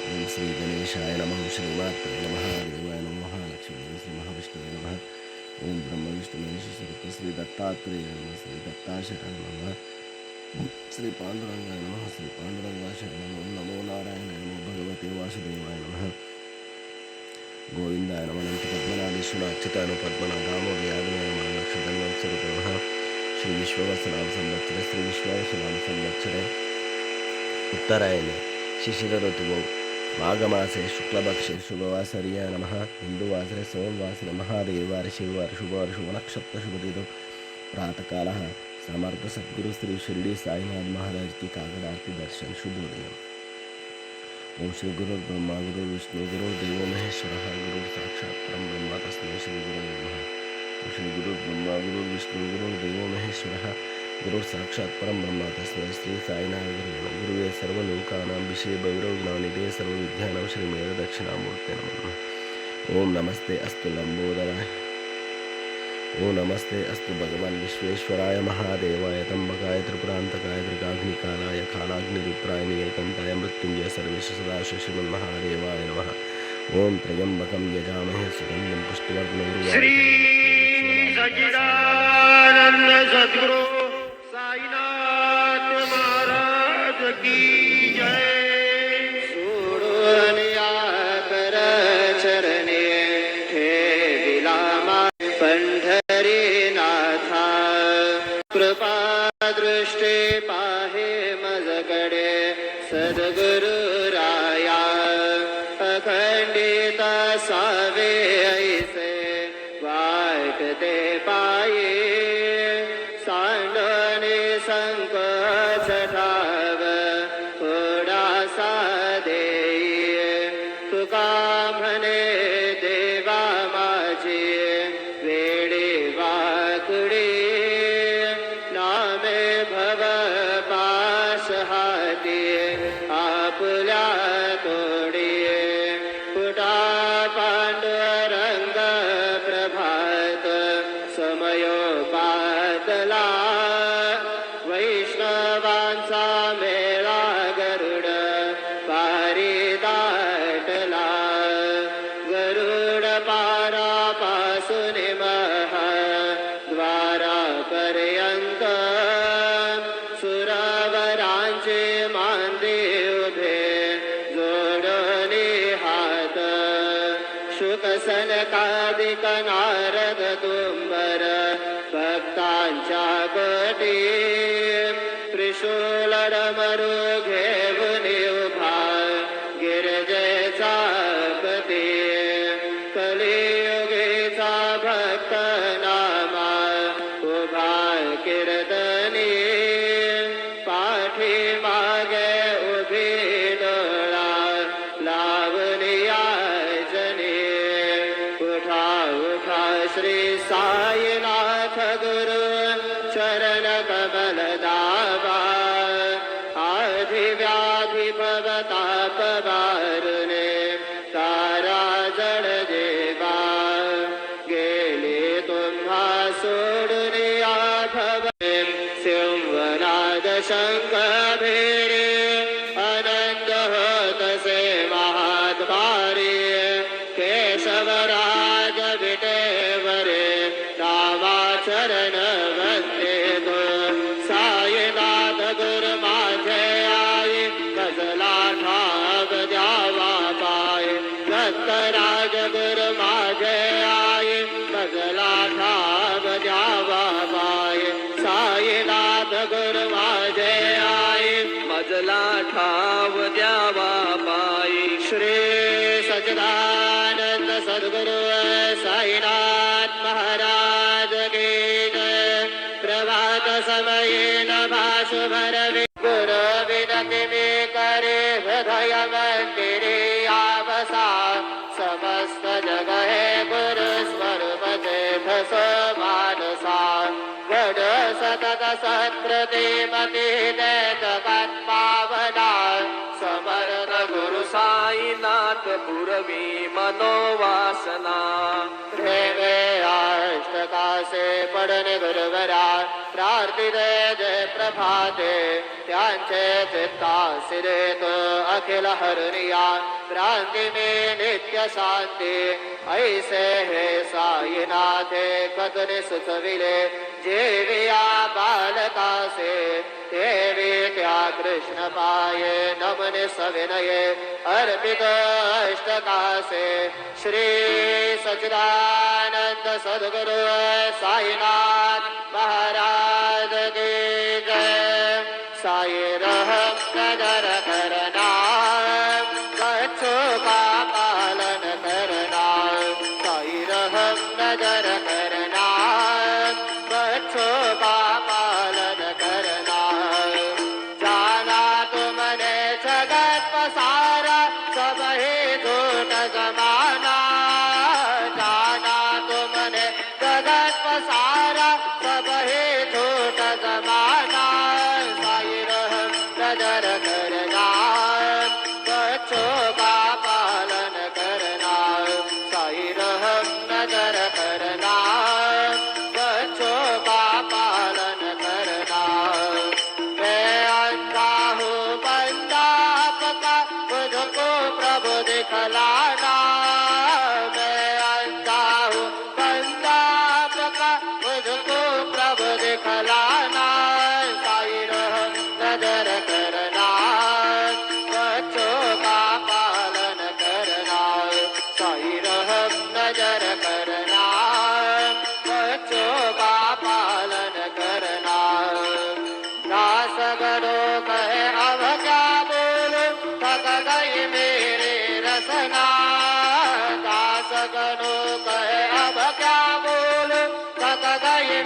ओम श्री गणेशाय नमः, श्रीमात्रे नमः, देवाय नमः, लक्ष्मी श्री महाविष्णुवे नमः. ओम ब्रह्म विष्णु महेश श्री दत्तात्रेय नमः, श्री दत्ताशरण नमः, श्री पांडुरंगाय नमः, श्री पांडुरंगाशरण नमः. नमो नारायणाय नमो भगवते वासुदेवाय नमः. गोविंदाय नमः. अनंत पद्मनाभेश्वर अच्युताय पद्मनाभ दामोदयाय नमः. नक्षत्रस्वरूप नमः. श्री विश्ववसनाम संवत्सरे, श्री विश्ववसनाम संवत्सरे उत्तरायणे शिशिर ऋतुवौ माघमासे शुक्लपक्षे शुभवासर्याय नमः. हिंदुवासरे सोमवासरे महादेववारे शिववार शुभवार शुभनक्षत्र शुभतिथौ प्रातःकालः समर्थ सद्गुरु श्री शिरडी साईनाथ महाराज की काकड़ आरती दर्शन शुभोदय. ओम श्री गुरु ब्रह्मा गुरु विष्णु गुरु देवो महेश्वरः गुरु साक्षात् परम ब्रह्म तस्मै श्री गुरवे नमः. ओम श्री गुरु ब्रह्मा गुरु विष्णु गुरु देवो महेश्वरः गुरु साक्षात् परम ब्रह्म तस्मै श्री साईनाथ गुरुवे सर्वलोकानां विषये भैरवज्ञानिधे सर्वविद्यानां श्रीमेध दक्षिणामूर्ते नमः. ओम नमस्ते अस्तु लंबोदराय. ओम नमस्ते अस्तु भगवान विश्वेश्वराय महादेवाय त्र्यंबकाय त्रिपुरांतकाय त्रिकाग्निकालाय कालाग्निरुद्राय नीलकंठाय मृत्युंजय सर्वेश सदाशिव श्रीमन्महादेवाय नमः. ओम त्र्यंबकं यजामहे सुगंधिं पुष्टिवर्धनं श्री सच्चिदानंद सद्गुरु साईनाथ महाराज की जय. सोडून या कर चरणे ठेविला मा पंढरी नाथा. कृपा दृष्टी पाहे मजकडे सद्गुरु राया. अखंडित सावे ऐसे वाटते पाये. सांडणे संकोच ठाव थोडासा देई. तुका म्हणे देवा माझी वेडे वाकडी. नामे भव पाश हाती आपल्या तोडी. फुटा पांडुरंग प्रभात समयो पातला. वैष्णवांचा मेळा गरुड पारी दाटला. गरुड पारापासून महा द्वारापर्यंत सुरवरांचे मांदे उभे जोडणे हात. शुकसनकादिक नारद तुंबर भक्तांच्या कोटी. त्रिशूल डमरू घेऊन उभा गिरजेचा पती. कलियुगीचा भक्त नामा उभा कीर्तनी. पाठी मागे उभी डोळा लावणी जनी. उठा उठा श्री साईनाथ गुरु चरण कमल दावा. आधी व्याधी भवताप वारुणे तारा जड देवा. गेले तुम्हा सोडून आठवे सिंहनाद शंख भेडे. आनंद होत से महाद्वारे. केशवराज विटेवरे नामाचरण वंदे तो. साईनाथ गुरु माझे आई गजला ठाव द्यावा पाय. दत्तराज गुरु माझे आई गजला ठाव द्यावा पाय. साईनाथ गुरु माझे आई मजला ठाव द्यावा पाय. श्री सच्चिदानंद सद्गुरु साईनाथ महाराज की जय. प्रभात समये नभास भरवे गुरु विनति में करे. हृदय मंदिरे आवसा. समस्त जग है गुरु स्वरूप जेठ सो मानसा. घड सतत सत्प्रतिमती देत पावना. समर्थ गुरु साईनाथ नाथ पुरवी मनोवासना प्रेमे अष्टका से पडणे गुरुवरा प्रार्थित जय प्रभाते त्यांचे चित्तासिरे तो अखिल हरनिया क्रांती में नित्य शांती ऐसे हे साईनाथे कदने सुचविले जेविया बालकासे देवी त्या कृष्ण पाये नमने सविनये अर्पित अष्टकासे श्री सच्चिदानंद सद्गुरु साईनाथ महाराज की जय साई रहम कदर करना बच्चों का पालन करना साई रहम नजर करना बच्चों का पालन करना जाना तुमने जगत पसारा सब ही झूठ जमाना जाना तुमने जगत पसारा सब ही झूठ जमाना साई रहम नजर करना बच्चों का पालन करना साई रहम नजर करना बच्चों का पालन करना मैं अंधा हूँ बंदा पका मुझको प्रभु दिखलाना मैं अंधा हूँ बंदा पका मुझको प्रभु दिखलाना साई रहम नजर करना बच्चों का पालन करना साई रहम नजर करना बच्चों का पालन करना दास गणो कहे अब क्या बोलूं थक गई मेरी रसना दास गणो कहे अब क्या बोलूं थक गई